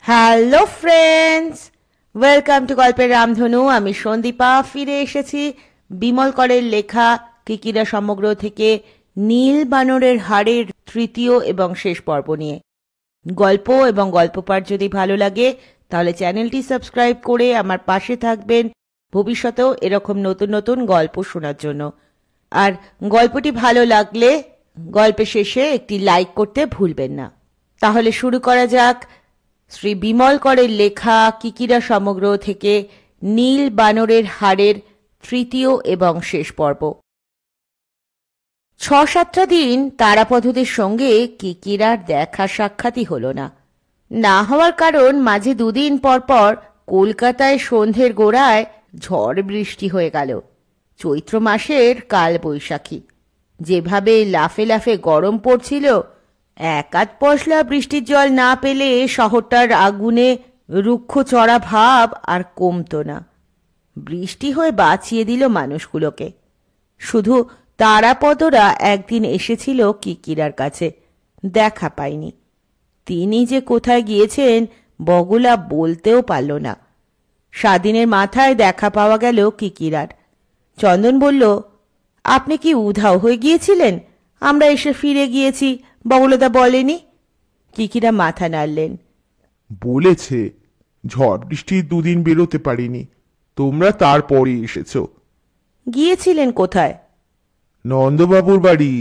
Hello friends, welcome to গল্পের রামধনু। আমি সন্দীপা ফিরে এসেছি বিমল করের লেখা কিকিরা সমগ্র থেকে নীল বানরের হাড়ের তৃতীয় এবং শেষ পর্ব নিয়ে। গল্প এবং গল্পপাঠ যদি ভালো লাগে তাহলে চ্যানেলটি সাবস্ক্রাইব করে আমার পাশে থাকবেন ভবিষ্যতেও এরকম নতুন নতুন গল্প শোনার জন্য। আর গল্পটি ভালো লাগলে গল্পের শেষে একটি লাইক করতে ভুলবেন না। তাহলে শুরু করা যাক শ্রী বিমল করের লেখা কিকিরা সমগ্র থেকে নীল বানরের হাড়ের তৃতীয় এবং শেষ পর্ব। ৬-৭টা দিন তারাপদদের সঙ্গে কিকিরার দেখা সাক্ষাৎই হলো না। না হওয়ার কারণ মাঝে দুদিন পর পর কলকাতায় সন্ধ্যের গোড়ায় ঝড় বৃষ্টি হয়ে গেল। চৈত্র মাসের কাল বৈশাখী। যেভাবে লাফে লাফে গরম পড়ছিল, এক আধ পশলা বৃষ্টির জল না পেলে শহরটার আগুনে রুক্ষ চড়া ভাব আর কমতো না। বৃষ্টি হয়ে বাঁচিয়ে দিল মানুষগুলোকে। শুধু তারাপদরা একদিন এসেছিল কিকিরার কাছে, দেখা পায়নি। তিনি যে কোথায় গিয়েছেন বগলা বলতেও পারল না। স্বাধীনের মাথায় দেখা পাওয়া গেল কিকিরার। চন্দন বলল, আপনি কি উধাও হয়ে গিয়েছিলেন? আমরা এসে ফিরে গিয়েছি, বগলদা বলেনি? কিকিরা মাথা নাড়লেন। বলেছে, ঝড় বৃষ্টির দুদিন বেরোতে পারিনি, তোমরা তারপরে এসেছ। গিয়েছিলেন কোথায়? নন্দবাবুর বাড়ি।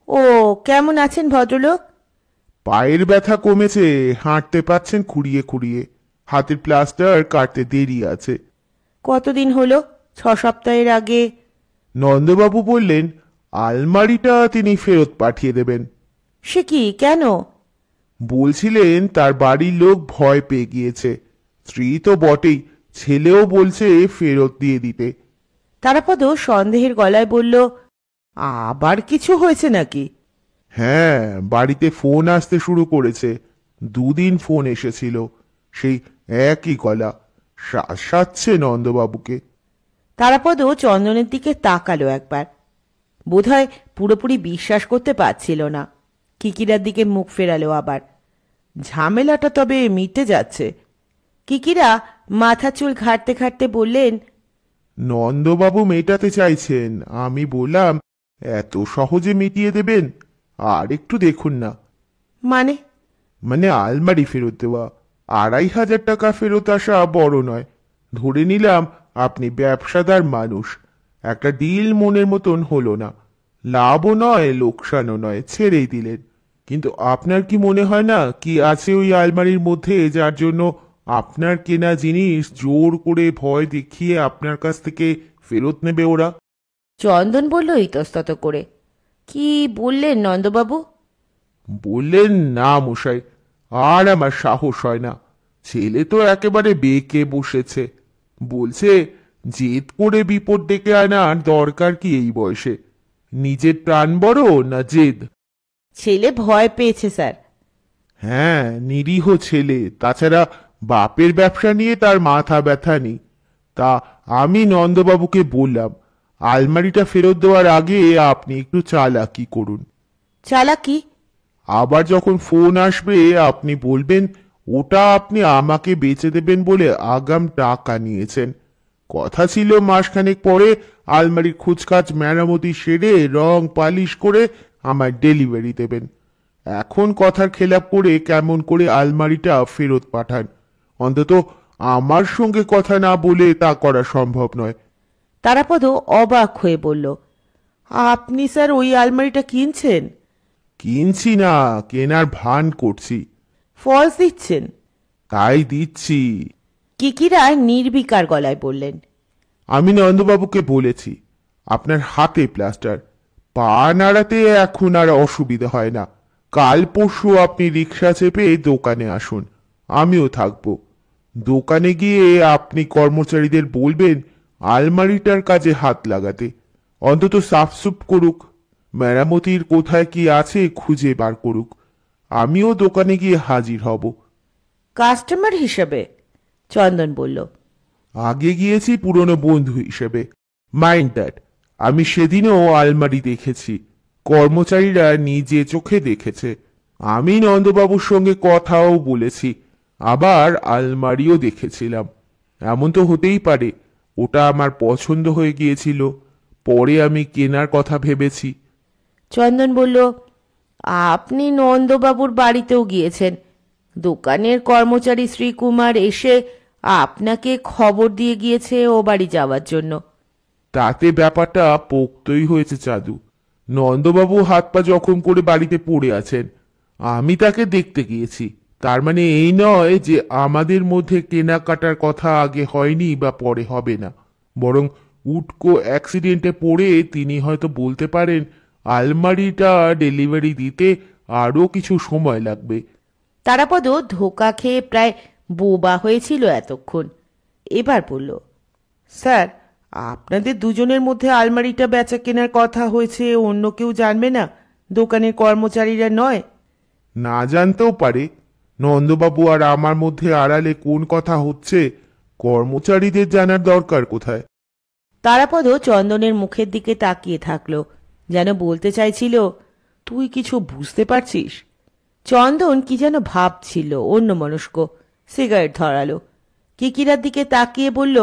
ও, কেমন আছেন ভদ্রলোক? পায়ের ব্যথা কমেছে, হাঁটতে পাচ্ছেন খুঁড়িয়ে খুঁড়িয়ে। হাতের প্লাস্টার কাটতে দেরি আছে। কতদিন হলো? 6 সপ্তাহের আগে। নন্দবাবু বললেন আলমারিটা তিনি ফেরত পাঠিয়ে দেবেন। সে কি, কেন? বলছিলেন তার বাড়ির লোক ভয় পেয়ে গিয়েছে। স্ত্রী তো বটেই, ছেলেও বলছে ফেরত দিয়ে দিতে। তারাপদ সন্দেহের গলায় বলল, আবার কিছু হয়েছে নাকি? হ্যাঁ, বাড়িতে ফোন আসতে শুরু করেছে। দুদিন ফোন এসেছিল, সেই একই গলা, শাসাচ্ছে নন্দবাবুকে। তারাপদ চন্দনের দিকে তাকালো একবার। বোধহয় পুরোপুরি বিশ্বাস করতে পারছিল না। কিকিরার দিকে মুখ ফেরালো আবার। ঝামেলাটা তবে মিটে যাচ্ছে। কিকিরা মাথা চুল ঘাটতে ঘাটতে বললেন, নন্দবাবু মেটাতে চাইছেন। আমি বললাম, এত সহজে মিটিয়ে দেবেন? আর একটু দেখুন না। মানে? মানে আলমারি ফেরত দেওয়া। 2,500 টাকা ফেরত আসা বড় নয়। ধরে নিলাম আপনি ব্যবসাদার মানুষ। একটা ডিল মনের মতন হলো না, লাভও নয় লোকসানও নয়, ছেড়েই দিলেন। কিন্তু আপনার কি মনে হয় না কি আছে ওই আলমারির মধ্যে, যার জন্য আপনার কেনা জিনিস জোর করে ভয় দেখিয়ে আপনার কাছ থেকে ফেরত নেবে ওরা? চন্দন বলল ইতস্তত করে। কি বললেন নন্দবাবু? বললেন, না মশাই, আর আমার সাহস হয় না। ছেলে তো একেবারে বেঁকে বসেছে। বলছে জেদ করে বিপদ ডেকে আনার দরকার কি এই বয়সে? নিজের প্রাণ বড় না জেদ? ছেলে ভয় পেয়েছে স্যার। হ্যাঁ, নিরীহ ছেলে। তাছাড়া বাপের ব্যবসা নিয়ে তার মাথা ব্যথা নেই। তা আমি নন্দবাবুকে বললাম, আলমারিটা ফেরত দেওয়ার আগে আপনি একটু চালাকি করুন। চালাকি? আবার যখন ফোন আসবে আপনি বলবেন ওটা আপনি আমাকে বেচে দেবেন বলে আগাম টাকা নিয়েছেন। কথা ছিল মাসখানেক পরে আলমারির খুচকাচ মেরামতি সেরে রং পালিশ করে আমার ডেলিভারি দেবেন। এখন কথার খেলাপ করে কেমন করে আলমারিটা ফেরত পাঠান? অন্তত আমার সঙ্গে কথা না বলে তা করা সম্ভব নয়। তারাপদ অবাক হয়ে বলল, আপনি স্যার ওই আলমারিটা কিনছেন? কিনছি না, কেনার ভান করছি। ফলস দিচ্ছেন? তাই দিচ্ছি। কিকিরা নির্বিকার গলায় বললেন, আমি নন্দবাবুকে বলেছি আপনার হাতে প্লাস্টার, পা নাড়াতে এখন আর অসুবিধা হয় না। কাল পরশু আপনি রিক্সা চেপে দোকানে আসুন, আমিও থাকবো। দোকানে গিয়ে আপনি কর্মচারীদের বলবেন আলমারিটার কাজে হাত লাগাতে, অন্তত সাফসুপ করুক, মেরামতির কোথায় কি আছে খুঁজে বার করুক। আমিও দোকানে গিয়ে হাজির হব। কাস্টমার হিসেবে? চন্দন বলল, আগে গিয়েছি পুরনো বন্ধু হিসেবে। মাইন্ড দ্যাট, আমি সেদিনও আলমারি দেখেছি, কর্মচারীরা নিজে চোখে দেখেছে। আমি নন্দবাবুর সঙ্গে কথাও বলেছি। আবার আলমারিও দেখেছিলাম। এমন তো হতেই পারে ওটা আমার পছন্দ হয়ে গিয়েছিল, পরে আমি কেনার কথা ভেবেছি। চন্দন বলল, আপনি নন্দবাবুর বাড়িতেও গিয়েছেন। দোকানের কর্মচারী শ্রীকুমার এসে আপনাকে খবর দিয়ে গিয়েছে ও বাড়ি যাওয়ার জন্য। তাতে ব্যাপারটা পোক্তই হয়েছে চাঁদু। নন্দবাবু হাত পা জখম করে বাড়িতে পড়ে আছেন, আমি তাকে দেখতে গিয়েছি। তার মানে এই নয় যে আমাদের মধ্যে কেনাকাটার কথা আগে হয়নি বা পরে হবে না, বরং উটকো অ্যাক্সিডেন্টে পড়ে তিনি হয়তো বলতে পারেন আলমারিটা ডেলিভারি দিতে আরও কিছু সময় লাগবে। তারাপদ ধোঁকা খেয়ে প্রায় বোবা হয়েছিল এতক্ষণ। এবার বলল, স্যার, আপনাদের দুজনের মধ্যে আলমারিটা বেচা কেনার কথা হয়েছে, অন্য কেউ জানবে না? দোকানের কর্মচারীরা নয়? না জানতেও পারে। নন্দবাবু আর আমার মধ্যে আড়ালে কোন কথা হচ্ছে কর্মচারীদের জানার দরকার কোথায়? তারাপদ চন্দনের মুখের দিকে তাকিয়ে থাকলো, যেন বলতে চাইছিল, তুই কিছু বুঝতে পারছিস? চন্দন কি যেন ভাবছিল, অন্যমনস্ক। সিগারেট ধরালো, কিকিরার দিকে তাকিয়ে বলল,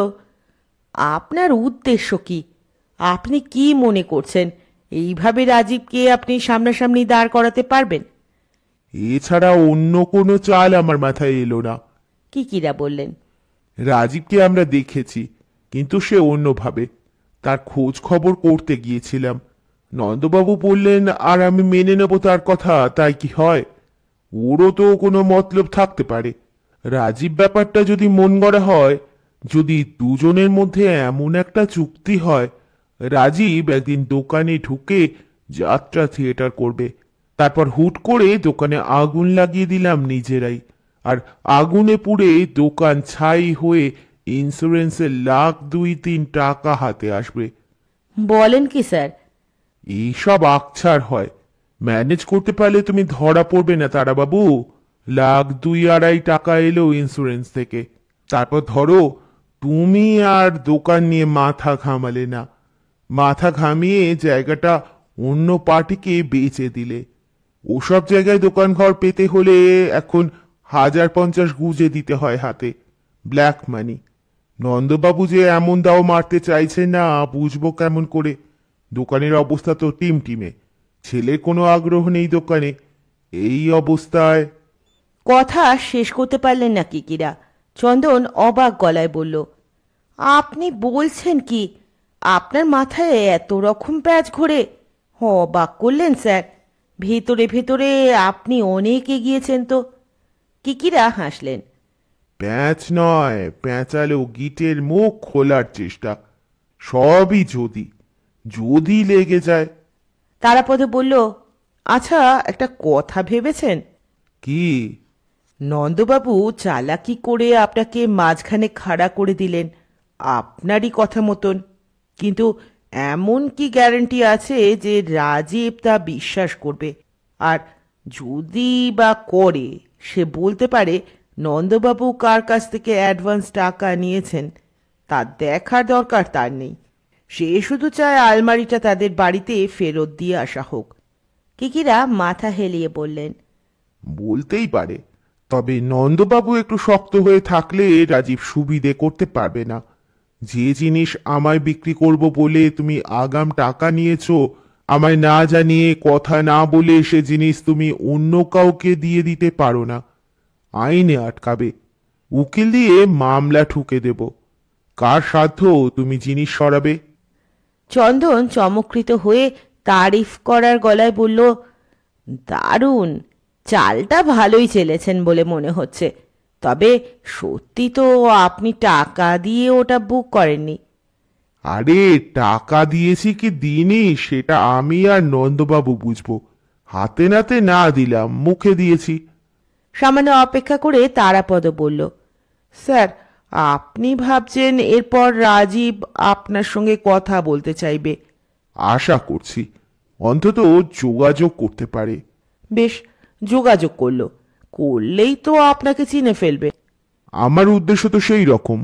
আপনার উদ্দেশ্য কি? আপনি কি মনে করছেন এইভাবে রাজীবকে আপনি সামনাসামনি দাঁড় করাতে পারবেন? এছাড়া অন্য কোনো চাল আমার মাথায় এলো না। কিকিরা বললেন, রাজীবকে আমরা দেখেছি, কিন্তু সে অন্যভাবে। তার খোঁজ খবর করতে গিয়েছিলাম। নন্দবাবু বললেন আর আমি মেনে নেব তার কথা, তাই কি হয়? ওরও তো কোনো মতলব থাকতে পারে। রাজীব ব্যাপারটা যদি মন গড়া হয়, যদি দুজনের মধ্যে এমন একটা চুক্তি হয়, রাজীব একদিন দোকানে ঢুকে যাত্রা থিয়েটার করবে, তারপর হুট করে দোকানে আগুন লাগিয়ে দিলাম নিজেরাই, আর আগুনে পুড়ে দোকান ছাই হয়ে ইন্স্যুরেন্সের লাখ 2-3 টাকা হাতে আসবে। বলেন কি স্যার? এইসব আকছার হয়, ম্যানেজ করতে পারলে তুমি ধরা পড়বে না তারাবাবু। লাখ 2-2.5 টাকা এলো ইন্স্যুরেন্স থেকে। তারপর ধরো তুমি আর দোকান নিয়ে মাথা ঘামালে না, মাথা ঘামিয়ে জায়গাটা অন্য পার্টিকে বেচে দিলে। ওসব জায়গায় দোকান ঘর পেতে হলে এখন 1,050 গুজে দিতে হয় হাতে, ব্ল্যাক মানি। নন্দবাবু যে এমন দাও মারতে চাইছে না বুঝবো কেমন করে? দোকানের অবস্থা তো টিমটিমে, ছেলের কোনো আগ্রহ নেই দোকানে। এই অবস্থায় কথা শেষ করতে পারলেন না কিকিরা। চন্দন অবাক গলায় বলল, আপনি বলছেন কি? আপনার মাথায় এত রকম প্যাচ ঘোরে? অবাক করলেন স্যার। ভেতরে ভেতরে আপনি অনেক এগিয়েছেন তো। কিকিরা হাসলেন। প্যাঁচ নয়, প্যাঁচালো গিটের মুখ খোলার চেষ্টা। সবই যদি যদি লেগে যায়। তারাপদ বলল, আচ্ছা, একটা কথা ভেবেছেন? কি? নন্দবাবু চালাকি করে আপনাকে মাঝখানে খাড়া করে দিলেন আপনারই কথা মতন, কিন্তু এমন কি গ্যারান্টি আছে যে রাজীব তা বিশ্বাস করবে? আর যদি বা করে, সে বলতে পারে নন্দবাবু কার কাছ থেকে অ্যাডভান্স টাকা নিয়েছেন তা দেখার দরকার তার নেই। সে শুধু চায় আলমারিটা তাদের বাড়িতে ফেরত দিয়ে আসা হোক। কিকিরা মাথা হেলিয়ে বললেন, বলতেই পারে, তবে নন্দবাবু একটু শক্ত হয়ে থাকলে রাজীব সুবিধে করতে পারবে না। যে জিনিস আমায় বিক্রি করব বলে তুমি আগাম টাকা নিয়েছো, আমায় না জানিয়ে কথা না বলে সে জিনিস তুমি অন্য কাউকে দিয়ে দিতে পারো না। আইনে আটকাবে, উকিল দিয়ে মামলা ঠুকে দেব। কার সাধ্য তুমি জিনিস সরাবে? চন্দন চমৎকৃত হয়ে তারিফ করার গলায় বলল, দারুণ, চালটা ভালোই চেলেছেন বলে মনে হচ্ছে। তবে সত্যি তো আপনি টাকা দিয়ে ওটা বুক করেননি। আরে টাকা দিয়েছি কি দিইনি সেটা আমি আর নন্দবাবু বুঝবো। হাতে নাতে না দিলাম, মুখে দিয়েছি। সামান্য অপেক্ষা করে তারাপদ বলল, স্যার, আপনি ভাবছেন এরপর রাজীব আপনার সঙ্গে কথা বলতে চাইবে? আশা করছি, অন্তত যোগাযোগ করতে পারে। বেশ, যোগাযোগ করলেই তো আপনাকে চিনে ফেলবে। আমার উদ্দেশ্য তো সেই রকম।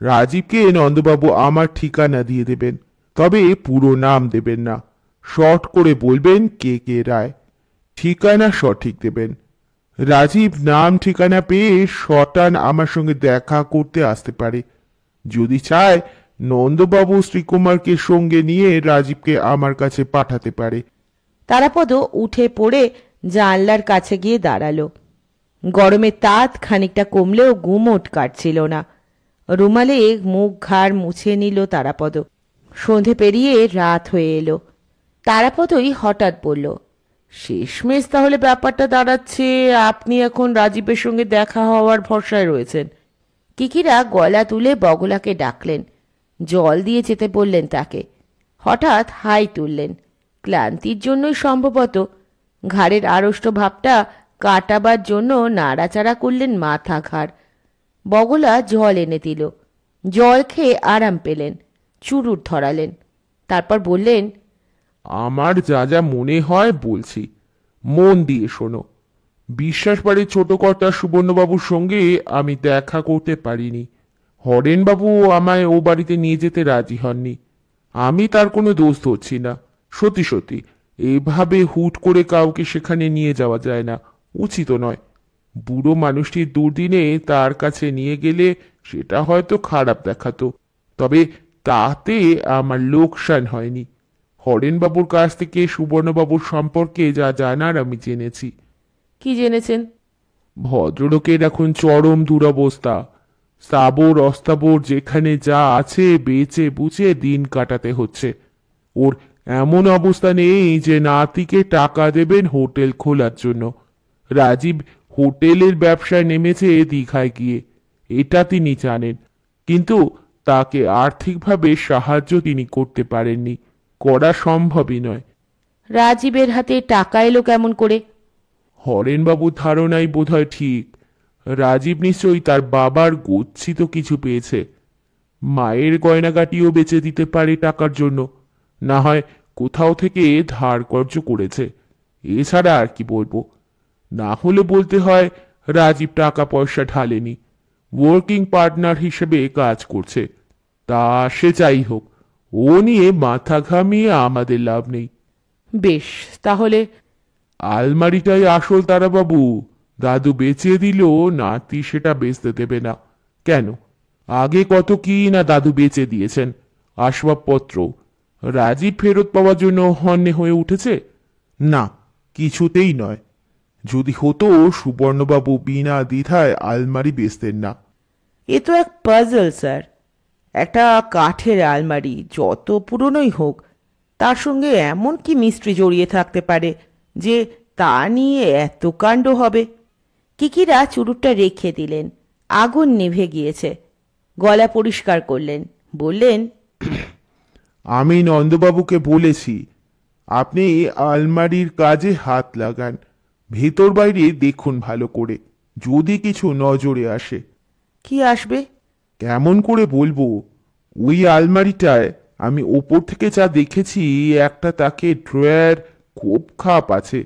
রাজীবকে নন্দবাবু আমার ঠিকানা দিয়ে দেবেন, তবে পুরো নাম দেবেন না। শর্ট করে বলবেন কে কে রায়। ঠিকানা সঠিক দেবেন। রাজীব নাম ঠিকানা পেয়ে শটান আমার সঙ্গে দেখা করতে আসতে পারে। যদি চায় নন্দবাবু শ্রীকুমারকে সঙ্গে নিয়ে রাজীবকে আমার কাছে পাঠাতে পারে। তারাপদ উঠে পড়ে জানলার কাছে গিয়ে দাঁড়ালো। গরমের তাত খানিকটা কমলেও গুমোট কাটছিল না। রুমালে মুখ ঘাড় মুছে নিল তারাপদ। সন্ধে পেরিয়ে রাত হয়ে এলো। তারাপদই হঠাৎ বলল, শেষমেশ তাহলে ব্যাপারটা দাঁড়াচ্ছে আপনি এখন রাজীবের সঙ্গে দেখা হওয়ার ভরসায় রয়েছেন। কিকিরা গলা তুলে বগলাকে ডাকলেন, জল দিয়ে যেতে বললেন তাকে। হঠাৎ হাই তুললেন। ক্লান্তির জন্যই সম্ভবত ঘাড়ের আড়ষ্ট ভাবটা কাটাবার জন্য নাড়াচাড়া করলেন মাথা ঘাড়। বগলা জল এনে দিল। জল খেয়ে আরাম পেলেন। চুরুট ধরালেন। তারপর বললেন, আমার যা যা মনে হয় বলছি, মন দিয়ে শোনো। বিশ্বাস বাড়ির ছোট কর্তা সুবর্ণবাবুর সঙ্গে আমি দেখা করতে পারিনি। হরেনবাবু আমায় ও বাড়িতে নিয়ে যেতে রাজি হননি। আমি তার কোনো দোষ ধরছি না, সত্যি সত্যি এভাবে হুট করে কাউকে সেখানে নিয়ে যাওয়া যায় না, উচিত নয়। বুড়ো মানুষটির দুর্দিনে তার কাছে নিয়ে গেলে সেটা হয়তো খারাপ দেখাতো, তবে তাতে আমার লোকসান হয়নি। হরেনবাবুর কাছ থেকে সুবর্ণবাবুর সম্পর্কে যা জানার আমি জেনেছি। কি জেনেছেন? ভদ্রলোকের এখন চরম দুরবস্থা। স্থাবর অস্থাবর যেখানে যা আছে বেচে বুঝে দিন কাটাতে হচ্ছে। ওর এমন অবস্থা নেই যে নাতিকে টাকা দেবেন হোটেল খোলার জন্য। রাজীব হোটেলের ব্যবসায় নেমেছে দীঘায় গিয়ে, এটা তিনি জানেন, কিন্তু তাকে আর্থিকভাবে সাহায্য তিনি করতে পারেননি, করা সম্ভবই নয়। রাজীবের হাতে টাকা এলো কেমন করে? হরেনবাবুর ধারণাই বোধহয় ঠিক। রাজীব নিশ্চয়ই তার বাবার গচ্ছিত কিছু পেয়েছে। মায়ের গয়নাগাটিও বেচে দিতে পারে টাকার জন্য, না হয় কোথাও থেকে ধার কর্জ করেছে। এছাড়া আর কি বলবো? না হলে বলতে হয় রাজীব টাকা পয়সা ঢালেনি, ওয়ার্কিং পার্টনার হিসেবে কাজ করছে। তা সে যাই হোক, ও নিয়ে মাথা ঘামিয়ে আমাদের লাভ নেই। বেশ, তাহলে আলমারিটাই আসল তারাবাবু। দাদু বেচে দিল, নাতি সেটা বেচতে দেবে না কেন? আগে কত কি না দাদু বেচে দিয়েছেন, আসবাবপত্র। রাজীব ফেরত পাওয়ার জন্য হন্যে হয়ে উঠেছে? না, কিছুতেই নয়। যদি হতো সুবর্ণবাবু বিনা দ্বিধায় আলমারি বেচতেন না। এ তো এক পাজল স্যার। একটা কাঠের আলমারি যত পুরনোই হোক, তার সঙ্গে এমন কি মিস্ত্রি জড়িয়ে থাকতে পারে যে তা নিয়ে এত কাণ্ড হবে? কিকিরা চুরুটটা রেখে দিলেন। আগুন নিভে গিয়েছে। গলা পরিষ্কার করলেন, বললেন, আমি নন্দবাবুকে বলেছি আপনি আলমারির কাজে হাত লাগান, ভেতর বাইরে দেখুন ভালো করে, যদি কিছু নজরে আসে। কি আসবে? কেমন করে বলবো? ওই আলমারিটায় আমি ওপর থেকে যা দেখেছি, একটা তাকে ড্রয়ার খুব খাপ আছে।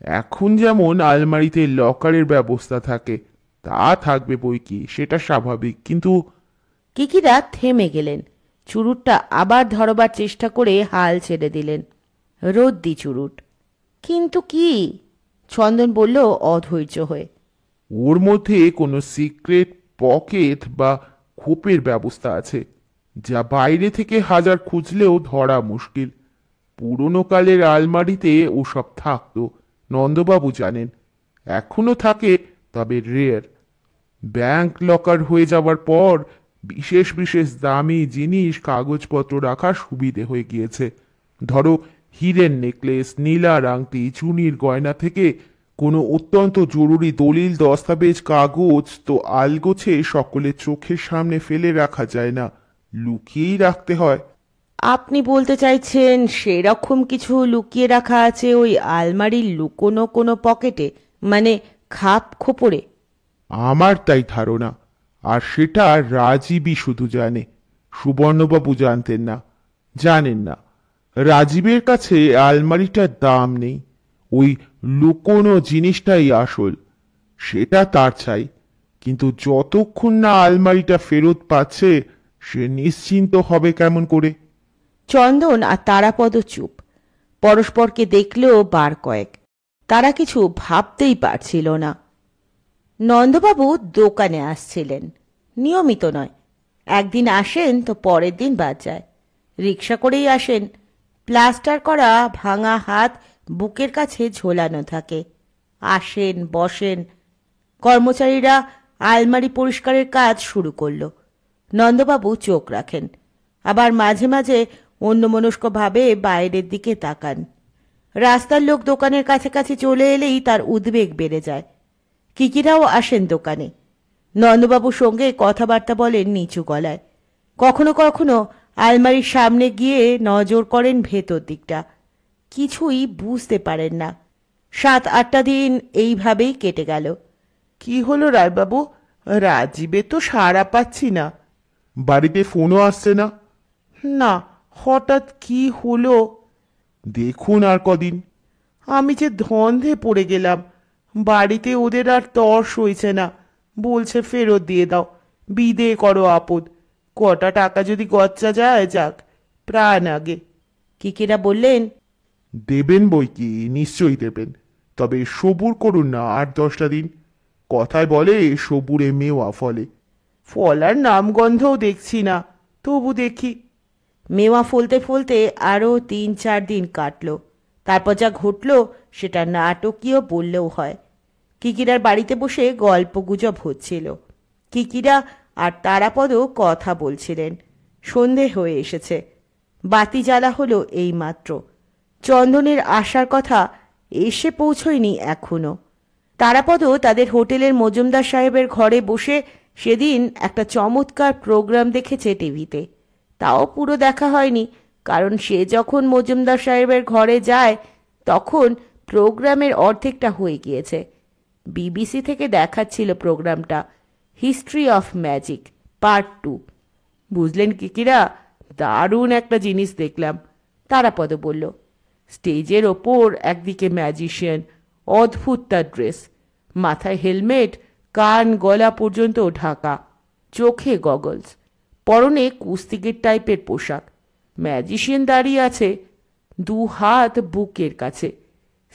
এখন যেমন আলমারিতে লকারের ব্যবস্থা থাকে, তা থাকবে বই কি, সেটা স্বাভাবিক, কিন্তু কিকিরা থেমে গেলেন। চুরুটটা আবার ধরবার চেষ্টা করে হাল ছেড়ে দিলেন। রদ্দি চুরুট। কিন্তু কি? চন্দন বলল অধৈর্য হয়ে। ওর মধ্যে কোনো সিক্রেট পকেট বা খোপের ব্যবস্থা আছে, যা বাইরে থেকে হাজার খুঁজলেও ধরা মুশকিল। পুরনো কালের আলমারিতে ওসব থাকতো, নন্দবাবু জানেন। এখনো থাকে, তবে রেয়ার। ব্যাংক লকার হয়ে যাওয়ার পর বিশেষ বিশেষ দামি জিনিস কাগজপত্র রাখার সুবিধে হয়ে গিয়েছে। ধরো হীরের নেকলেস, নীলার আংটি, চুনির গয়না থেকে কোনো অত্যন্ত জরুরি দলিল দস্তাবেজ কাগজ তো আলগোছে সকলের চোখের সামনে ফেলে রাখা যায় না, লুকিয়েই রাখতে হয়। আপনি বলতে চাইছেন সেরকম কিছু লুকিয়ে রাখা আছে ওই আলমারির লুকোনো কোনো পকেটে, মানে খাপ খোপরে? আমার তাই ধারণা। আর সেটা রাজীবই শুধু জানে, সুবর্ণবাবু জানতেন না, জানেন না। রাজীবের কাছে আলমারিটার দাম নেই, ওই লুকোনো জিনিসটাই আসল, সেটা তার চাই। কিন্তু যতক্ষণ না আলমারিটা ফেরত পাচ্ছে, সে নিশ্চিন্ত হবে কেমন করে? চন্দন আর তারাপদ চুপ। পরস্পরকে দেখলেও বার কয়েক। তারা কিছু ভাবতেই পারছিল না। নন্দবাবু দোকানে আসছিলেন, নিয়মিত নয়। একদিন আসেন তো পরের দিন বাদ যায়। রিক্সা করেই আসেন। প্লাস্টার করা ভাঙা হাত বুকের কাছে ঝোলানো থাকে। আসেন, বসেন। কর্মচারীরা আলমারি পরিষ্কারের কাজ শুরু করল। নন্দবাবু চোখ রাখেন, আবার মাঝে মাঝে অন্যমনস্কভাবে বাইরের দিকে তাকান। রাস্তার লোক দোকানের কাছাকাছি চলে এলেই তার উদ্বেগ বেড়ে যায়। কিকিরাও আসেন দোকানে। নন্দবাবুর সঙ্গে কথাবার্তা বলেন নিচু গলায়। কখনো কখনো আলমারির সামনে গিয়ে নজর করেন ভেতর দিকটা। কিছুই বুঝতে পারেন না। 7-8টা দিন এইভাবেই কেটে গেল। কি হলো রায়বাবু? রাজীবে তো সাড়া পাচ্ছি না। বাড়িতে ফোনও আসছে না। না, হঠাৎ কি হলো? দেখুন আর কদিন। আমি যে ধন্ধে পড়ে গেলাম। বাড়িতে ওদের আর তর সইছে না। বলছে ফেরত দিয়ে দাও, বিদে করো আপদ। কটা টাকা যদি গচ্চা যায় যাক, প্রাণ আগে। কিকিরা বললেন, দেবেন বই কি, নিশ্চয়ই দেবেন, তবে সবুর করুন না 8-10টা দিন। কথায় বলে সবুরে মেওয়া ফলে। ফলার নামগন্ধও দেখছি না, তবু দেখি। মেওয়া ফলতে ফলতে আরও 3-4 দিন কাটল। তারপর যা ঘটল সেটা নাটকীয় বললেও হয়। কিকিরার বাড়িতে বসে গল্পগুজব হচ্ছিল। কিকিরা আর তারাপদ কথা বলছিলেন। সন্ধে হয়ে এসেছে। বাতি জ্বালা হলো এইমাত্র। চন্দনের আসার কথা এসে পৌঁছয়নি এখনো। তারাপদ তাদের হোটেলের মজুমদার সাহেবের ঘরে বসে সেদিন একটা চমৎকার প্রোগ্রাম দেখেছে টিভিতে। তাও পুরো দেখা হয়নি, কারণ সে যখন মজুমদার সাহেবের ঘরে যায় তখন প্রোগ্রামের অর্ধেকটা হয়ে গিয়েছে। বিবিসি থেকে দেখাচ্ছিল প্রোগ্রামটা, হিস্ট্রি অফ ম্যাজিক পার্ট 2। বুঝলেন কিকিরা, দারুণ একটা জিনিস দেখলাম। তারাপদ বলল, স্টেজের ওপর একদিকে ম্যাজিশিয়ান, অদ্ভুত তার ড্রেস, মাথায় হেলমেট, কান গলা পর্যন্ত ঢাকা, চোখে গগলস, পরনে কুস্তিগির টাইপের পোশাক। ম্যাজিশিয়ান দাঁড়িয়ে আছে, 2 হাত বুকের কাছে।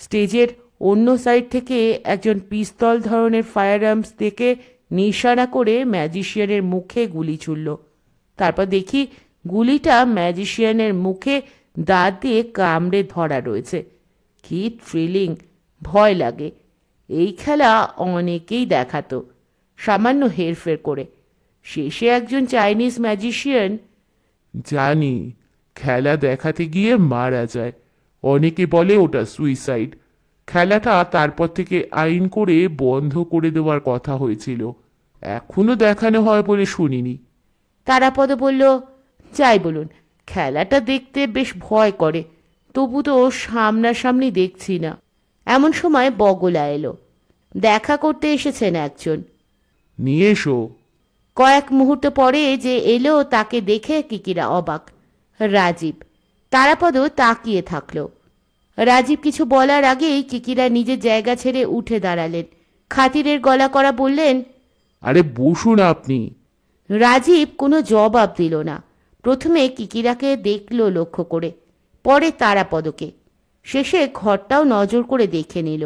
স্টেজের অন্য সাইড থেকে একজন পিস্তল ধরনের ফায়ার আর্মস থেকে নিশানা করে ম্যাজিশিয়ানের মুখে গুলি ছুড়ল। তারপর দেখি গুলিটা ম্যাজিশিয়ানের মুখে দাঁত দিয়ে কামড়ে ধরা রয়েছে। কি থ্রিলিং, ভয় লাগে। এই খেলা অনেকেই দেখাতো, সামান্য হেরফের করে। শেষে একজন চাইনিজ ম্যাজিশিয়ান। জানি, খেলা দেখাতে গিয়ে মারা যায়। অনেকে বলে ওটা সুইসাইড। খেলাটা তারপর থেকে আইন করে বন্ধ করে দেওয়ার কথা হয়েছিল। এখনো দেখানো হয় বলে শুনিনি। তারাপদ বলল, যাই বলুন, খেলাটা দেখতে বেশ ভয় করে, তবু তো সামনাসামনি দেখছি না। এমন সময় বগলা এলো। দেখা করতে এসেছেন একজন। নিয়ে এসো। কয়েক মুহূর্ত পরে যে এলো তাকে দেখে কিকিরা অবাক। রাজীব। তারাপদ তাকিয়ে থাকল। রাজীব কিছু বলার আগেই কিকিরা নিজের জায়গা ছেড়ে উঠে দাঁড়ালেন। খাতিরের গলা করা বললেন, আরে বসুন আপনি। রাজীব কোনো জবাব দিল না। প্রথমে কিকিরাকে দেখল লক্ষ্য করে, পরে তারাপদকে, শেষে ঘরটাও নজর করে দেখে নিল।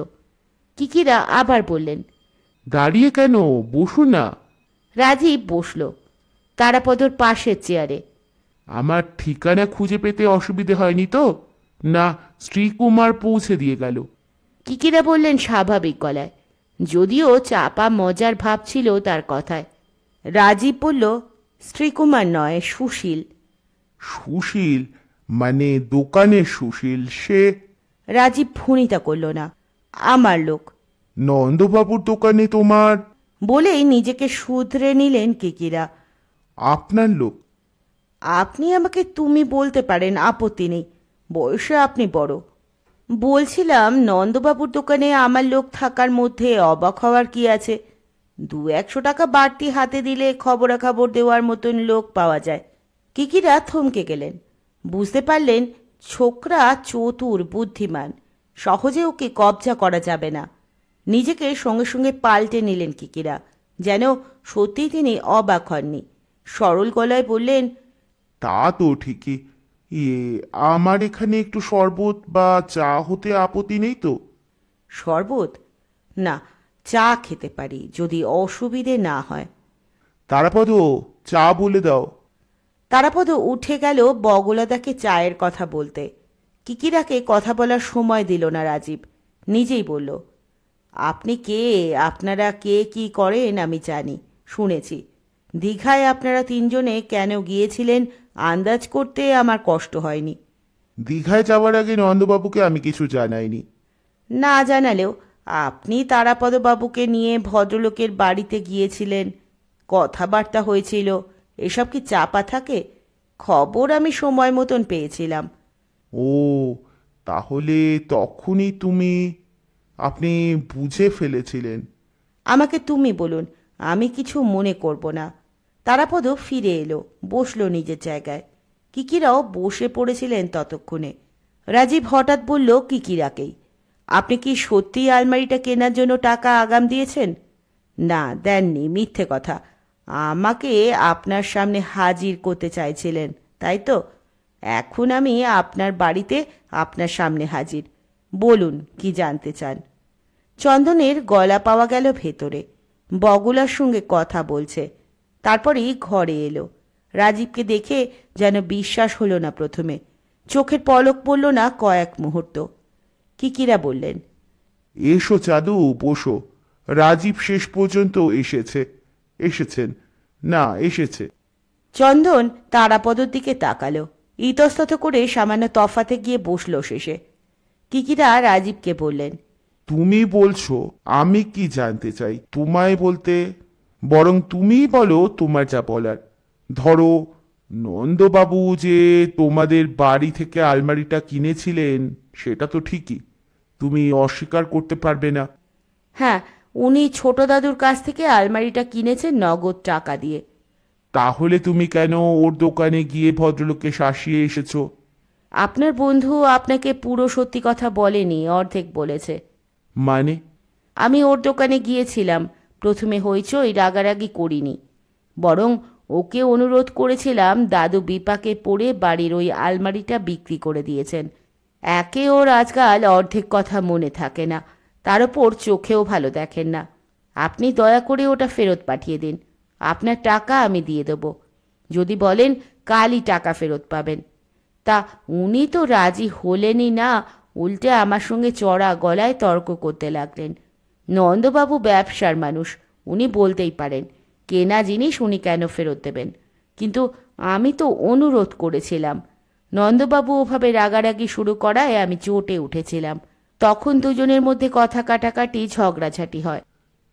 কিকিরা আবার বললেন, দাঁড়িয়ে কেন, বসুন না। রাজীব বসল তারাপদর পাশের চেয়ারে। আমার ঠিকানা খুঁজে পেতে অসুবিধে হয়নি তো? না, শ্রীকুমার পৌঁছে দিয়ে গেল। কিকিরা বললেন স্বাভাবিক গলায়, যদিও চাপা মজার ভাব ছিল তার কথায়। রাজীব বলল, শ্রীকুমার নয়, সুশীল। সুশীল? মানে দোকানের সুশীল? সে? রাজীব ভুঁড়িতা করল না। আমার লোক। নন্দবাবুর দোকানে তোমার? বলেই নিজেকে শুধরে নিলেন কিকিরা। আপনার লোক? আপনি আমাকে তুমি বলতে পারেন, আপত্তি নেই। বয়সে আপনি বড়। বলছিলাম, নন্দবাবুর দোকানে আমার লোক থাকার মধ্যে অবাক হওয়ার কি আছে? 200-100 টাকা বাড়তি হাতে দিলে খবরাখবর দেওয়ার মতন লোক পাওয়া যায়। কিকিরা থমকে গেলেন। বুঝতে পারলেন ছোকরা চতুর, বুদ্ধিমান, সহজে ওকে কবজা করা যাবে না। নিজেকে সঙ্গে সঙ্গে পাল্টে নিলেন কিকিরা, যেন সত্যি তিনি অবাক হননি। সরল গলায় বললেন, তা তো ঠিকই। আমার এখানে একটু শরবত বা চা হতে আপত্তি নেই তো? শরবত? না, চা খেতে পারি যদি অসুবিধে না হয়। তারাপদ, চা বলে দাও। তারাপদ উঠে গেল বগলাদাকে চায়ের কথা বলতে। কিকিরাকে কথা বলার সময় দিল না রাজীব, নিজেই বলল, আপনি কে, আপনারা কে কি করেন আমি জানি, শুনেছি। দীঘায় আপনারা তিনজনে কেন গিয়েছিলেন আন্দাজ করতে আমার কষ্ট হয়নি। দীঘায় যাওয়ার আগে নন্দবাবুকে আমি কিছু জানাইনি। না জানালেও আপনি তারাপদবাবুকে নিয়ে ভদ্রলোকের বাড়িতে গিয়েছিলেন, কথাবার্তা হয়েছিল, এসব কি চাপা থাকে? খবর আমি সময় মতন পেয়েছিলাম। ও, তাহলে তখনই আপনি বুঝে ফেলেছিলেন। আমাকে তুমি বলুন, আমি কিছু মনে করব না। তারাপদ ফিরে এলো, বসলো নিজের জায়গায়। কিকিরাও বসে পড়েছিলেন ততক্ষণে। রাজীব হঠাৎ বলল কিকিরাকেই, আপনি কি সত্যি আলমারিটা কেনার জন্য টাকা আগাম দিয়েছেন? না, দেননি, মিথ্যে কথা। আমাকে আপনার সামনে হাজির করতে চাইছিলেন, তাই তো? এখন আমি আপনার বাড়িতে আপনার সামনে হাজির। বলুন কি জানতে চান। চন্দনের গলা পাওয়া গেল ভেতরে, বগলার সঙ্গে কথা বলছে। তারপরেই ঘরে এলো। রাজীবকে দেখে যেন বিশ্বাস হলো না প্রথমে, চোখের পলক পড়ল না কয়েক মুহূর্ত। কিকিরা বললেন, এসো চাঁদু, বসো। রাজীব শেষ পর্যন্ত এসেছেন। না, এসেছে। চন্দন তারাপদর দিকে তাকালো, ইতস্তত করে সামান্য তফাতে গিয়ে বসল শেষে। কিকিরা রাজীবকে বললেন, তুমি বলছো, আমি কি জানতে চাই তোমায় বলতে? বরং তুমিই বলো তোমার যা বলার। ধরো, নন্দবাবু যে তোমাদের বাড়ি থেকে আলমারিটা কিনেছিলেন সেটা তো ঠিকই, তুমি অস্বীকার করতে পারবে না। হ্যাঁ, উনি ছোট দাদুর কাছ থেকে আলমারিটা কিনেছেন নগদ টাকা দিয়ে। তাহলে তুমি কেন ওর দোকানে গিয়ে ভদ্রলোককে শাসিয়ে এসেছো? আপনার বন্ধু আপনাকে পুরো সত্যি কথা বলেনি, অর্ধেক বলেছে। মানে? আমি ওর দোকানে গিয়েছিলাম, প্রথমে হইচই রাগারাগি করিনি, বরং ওকে অনুরোধ করেছিলাম দাদু বিপাকে পড়ে বাড়ির ওই আলমারিটা বিক্রি করে দিয়েছেন। একে ওর আজকাল অর্ধেক কথা মনে থাকে না, তার ওপর চোখেও ভালো দেখেন না। আপনি দয়া করে ওটা ফেরত পাঠিয়ে দিন, আপনার টাকা আমি দিয়ে দেব। যদি বলেন কালই টাকা ফেরত পাবেন। তা উনি তো রাজি হলেনই না, উল্টে আমার সঙ্গে চড়া গলায় তর্ক করতে লাগলেন। নন্দবাবু ব্যবসার মানুষ, উনি বলতেই পারেন কেনা জিনিস উনি কেন ফেরত দেবেন, কিন্তু আমি তো অনুরোধ করেছিলাম। নন্দবাবু ওভাবে রাগারাগি শুরু করায় আমি চটে উঠেছিলাম, তখন দুজনের মধ্যে কথা কাটাকাটি ঝগড়াঝাটি হয়।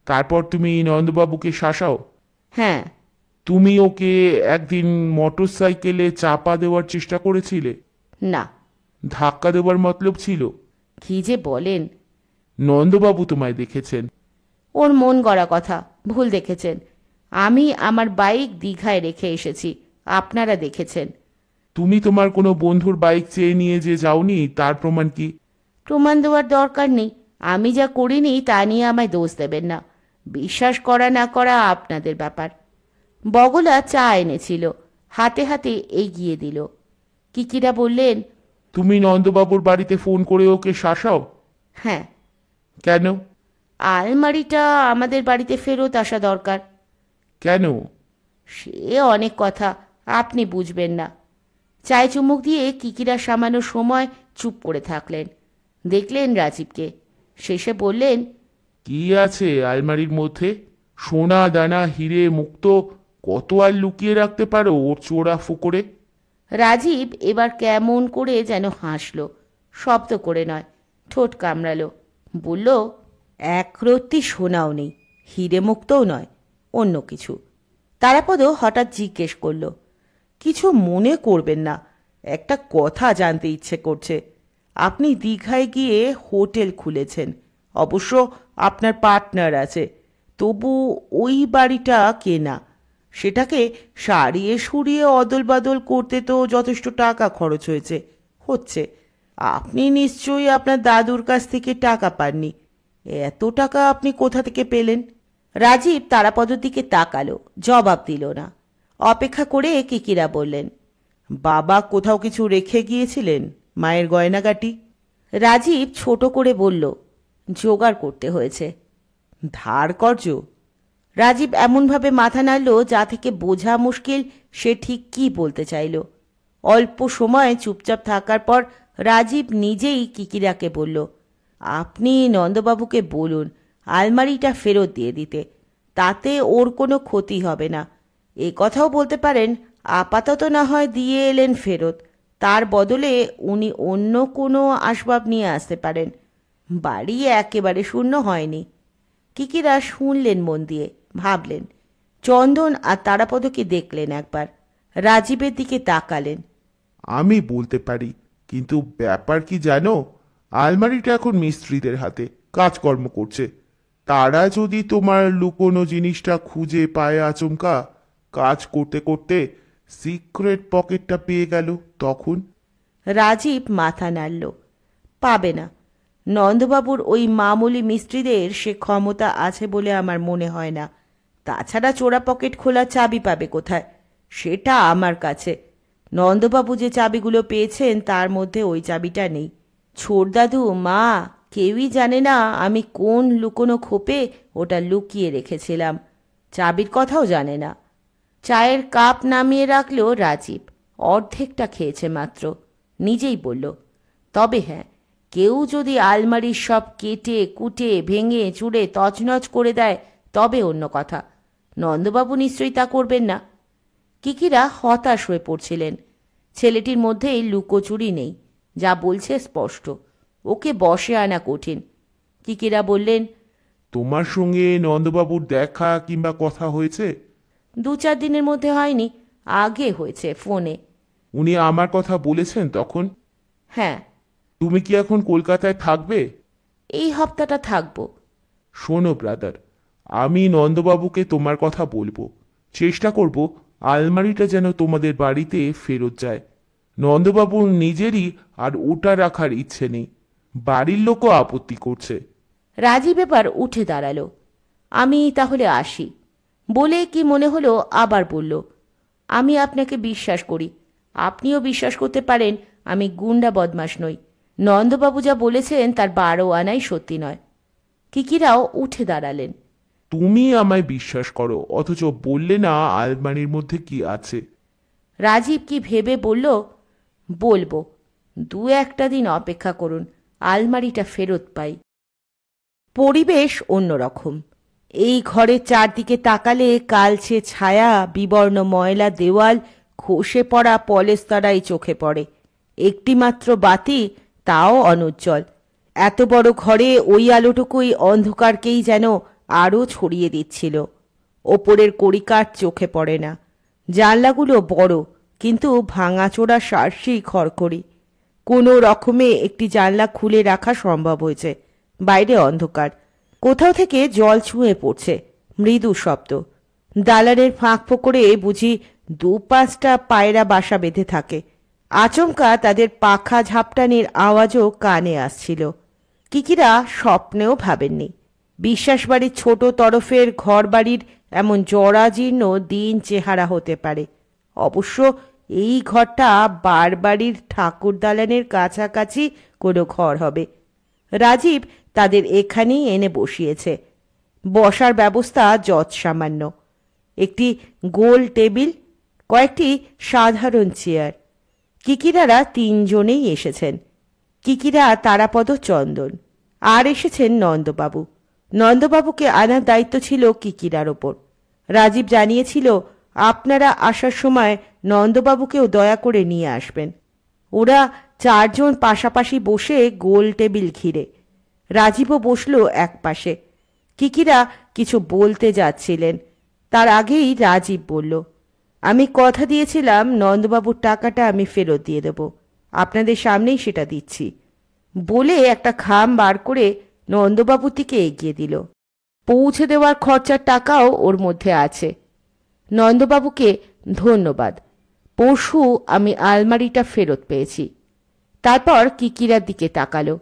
তারপর তুমি নন্দবাবুকে শাসাও? হ্যাঁ। তুমি ওকে একদিন মোটর সাইকেলে চাপা দেওয়ার চেষ্টা করেছিলে? না। ধাক্কা দেওয়ার মতলব ছিল? কি যে বলেন! নন্দবাবু তোমায় দেখেছেন। ওর মন গড়া কথা, ভুল দেখেছেন। আমি আমার বাইক দীঘায় রেখে এসেছি, আপনারা দেখেছেন। তুমি তোমার কোনো বন্ধুর বাইক চেয়ে নিয়ে যে যাওনি তার প্রমাণ কি? প্রমাণ দেওয়ার দরকার নেই, আমি যা করিনি তা নিয়ে আমায় দোষ দেবেন না। বিশ্বাস করা না করা আপনাদের ব্যাপার। বগলা চা এনেছিল, হাতে হাতে এগিয়ে দিল। কিকিরা বললেন, তুমি নন্দবাবুর বাড়িতে ফোন করে ওকে শাসাও? হ্যাঁ। কেন? আলমারিটা আমাদের বাড়িতে ফেরত আসা দরকার। কেন? সে অনেক কথা, আপনি বুঝবেন না। চায় চুমুক দিয়ে কিকিরা সামান্য সময় চুপ করে থাকলেন, দেখলেন রাজীবকে, শেষে বললেন, কি আছে আলমারির মধ্যে? সোনা দানা হিরে মুক্তো কত আর লুকিয়ে রাখতে পারো ওর চোরা ফুকরে? রাজীব এবার কেমন করে যেন হাসল, শব্দ করে নয়, ঠোঁট কামড়ালো, বলল, এক রত্তি সোনাও নেই, হিরে মুক্তও নয়, অন্য কিছু। তারাপদ হঠাৎ জিজ্ঞেস করল, কিছু মনে করবেন না, একটা কথা জানতে ইচ্ছে করছে। আপনি দীঘায় গিয়ে হোটেল খুলেছেন, অবশ্য আপনার পার্টনার আছে, তবু ওই বাড়িটা কেনা, সেটাকে সারিয়ে সুরিয়ে অদল বাদল করতে তো যথেষ্ট টাকা খরচ হচ্ছে। আপনি নিশ্চয়ই আপনার দাদুর কাছ থেকে টাকা পাননি, এত টাকা আপনি কোথা থেকে পেলেন? রাজীব তারাপদর দিকে তাকালো, জবাব দিল না। অপেক্ষা করে কিকিরা বললেন, বাবা কোথাও কিছু রেখে গিয়েছিলেন, মায়ের গয়নাগাটি? রাজীব ছোট করে বলল, জোগাড় করতে হয়েছে। ধার কর্য? রাজীব এমনভাবে মাথা নাড়ল যা থেকে বোঝা মুশকিল সে ঠিক কি বলতে চাইল। অল্প সময় চুপচাপ থাকার পর রাজীব নিজেই কিকিরাকে বলল, আপনি নন্দবাবুকে বলুন আলমারিটা ফেরত দিয়ে দিতে, তাতে ওর কোনো ক্ষতি হবে না। এ কথাও বলতে পারেন আপাতত না হয় দিয়ে এলেন ফেরত, তার বদলে উনি অন্য কোনো আসবাব নিয়ে আসতে পারেন। বাড়ি একেবারে শূন্য হয়নি। কিকিরা শুনলেন মন দিয়ে, ভাবলেন। চন্দন আর তারাপদকে দেখলেন একবার, রাজীবের দিকে তাকালেন। আমি বলতে পারি, কিন্তু ব্যাপার কি জানো, আলমারিটা এখন মিস্ত্রিদের হাতে কাজকর্ম করছে। তারা যদি তোমার লুকোনো জিনিসটা খুঁজে পায় আচমকা, কাজ করতে করতে সিক্রেট পকেটটা পেয়ে গেল, তখন? রাজীব মাথা নাড়ল। পাবে না। নন্দবাবুর ওই মামুলি মিস্ত্রিদের সে ক্ষমতা আছে বলে আমার মনে হয় না। তাছাড়া চোরা পকেট খোলার চাবি পাবে কোথায়? সেটা আমার কাছে। নন্দবাবু যে চাবিগুলো পেয়েছেন তার মধ্যে ওই চাবিটা নেই। ছোড়দাদু, মা, কেউই জানে না আমি কোন লুকোনো খোপে ওটা লুকিয়ে রেখেছিলাম। চাবির কথাও জানে না। চায়ের কাপ নামিয়ে রাখল রাজীব। অর্ধেকটা খেয়েছে মাত্র। নিজেই বলল, তবে হ্যাঁ, কেউ যদি আলমারির সব কেটে কুটে ভেঙে চুড়ে তছনছ করে দেয় তবে অন্য কথা। নন্দবাবু নিশ্চয়ই তা করবেন না। কিকিরা হতাশ হয়ে পড়ছিলেন। ছেলেটির মধ্যেই লুকোচুরি নেই, যা বলছে স্পষ্ট। ওকে বশে আনা কঠিন। কিকিরা বললেন, তোমার সঙ্গে নন্দবাবুর দেখা কিংবা কথা হয়েছে? 2-4 দিনের মধ্যে হয়নি, আগে হয়েছে ফোনে। উনি আমার কথা বলেছেন তখন? হ্যাঁ। তুমি কি এখন কলকাতায় থাকবে? এই হপ্তাটা থাকবো। শোনো ব্রাদার, আমি নন্দবাবুকে তোমার কথা বলবো। চেষ্টা করব আলমারিটা যেন তোমাদের বাড়িতে ফেরত যায়। নন্দবাবুর নিজেরই আর ওটা রাখার ইচ্ছে নেই, বাড়ির লোকও আপত্তি করছে। রাজীব এবার উঠে দাঁড়ালো। আমি তাহলে আসি বলে কি মনে হলো আবার বলল, আমি আপনাকে বিশ্বাস করি, আপনিও বিশ্বাস করতে পারেন আমি গুন্ডা বদমাশ নই। নন্দবাবু যা বলেছেন তার 12 আনাই সত্যি নয়। কিকিরাও উঠে দাঁড়ালেন। তুমি আমায় বিশ্বাস করো, অথচ বললে না আলমারির মধ্যে কি আছে। রাজীব কি ভেবে বলল, বলবো, 2-1 দিন অপেক্ষা করুন, আলমারিটা ফেরত পাই। পরিবেশ অন্যরকম। এই ঘরের চারদিকে তাকালে কালচে ছায়া, বিবর্ণ ময়লা দেওয়াল, খসে পড়া পলেস্তারাই চোখে পড়ে। একটিমাত্র বাতি, তাও অনুজ্জ্বল। এত বড় ঘরে ওই আলোটুকুই অন্ধকারকেই যেন আরও ছড়িয়ে দিচ্ছিল। ওপরের কড়িকাঠ চোখে পড়ে না। জানলাগুলো বড়, কিন্তু ভাঙাচোরা সার্সি খড়খড়ি। কোনো রকমে একটি জানলা খুলে রাখা সম্ভব হয়েছে। বাইরে অন্ধকার। কোথাও থেকে জল ছুঁয়ে পড়ছে, মৃদু শব্দ। দালানের ফাঁক ফোকরে বুঝি 2-5টা পায়রা বাসা বেঁধে থাকে। আচমকা তাদের পাখা ঝাপটানির আওয়াজও কানে আসছিল। কিকিরা স্বপ্নেও ভাবেননি বিশ্বাসবাড়ির ছোট তরফের ঘরবাড়ির এমন জরাজীর্ণ দিন চেহারা হতে পারে। অবশ্য এই ঘরটা বারবাড়ির ঠাকুর দালানের কাছাকাছি কোনো ঘর হবে। রাজীব তাদের এখানেই এনে বসিয়েছে। বসার ব্যবস্থা যৎসামান্য। একটি গোল টেবিল, কয়েকটি সাধারণ চেয়ার। কিকিরারা 3 জনেই এসেছেন। কিকিরা, তারাপদ, চন্দন। আর এসেছেন নন্দবাবু। নন্দবাবুকে আনার দায়িত্ব ছিল কিকিরার ওপর। রাজীব জানিয়েছিল আপনারা আসার সময় নন্দবাবুকেও দয়া করে নিয়ে আসবেন। ওরা 4 জন পাশাপাশি বসে গোল টেবিল ঘিরে। রাজীবও বসল এক পাশে। কিকিরা কিছু বলতে যাচ্ছিলেন, তার আগেই রাজীব বলল, আমি কথা দিয়েছিলাম নন্দবাবুর টাকাটা আমি ফেরত দিয়ে দেব, আপনাদের সামনেই সেটা দিচ্ছি বলে একটা খাম বার করে নন্দবাবুর দিকে এগিয়ে দিল। পৌঁছে দেওয়ার খরচার টাকাও ওর মধ্যে আছে। নন্দবাবুকে ধন্যবাদ, পরশু আমি আলমারিটা ফেরত পেয়েছি। তারপর কিকিরার দিকে তাকালো।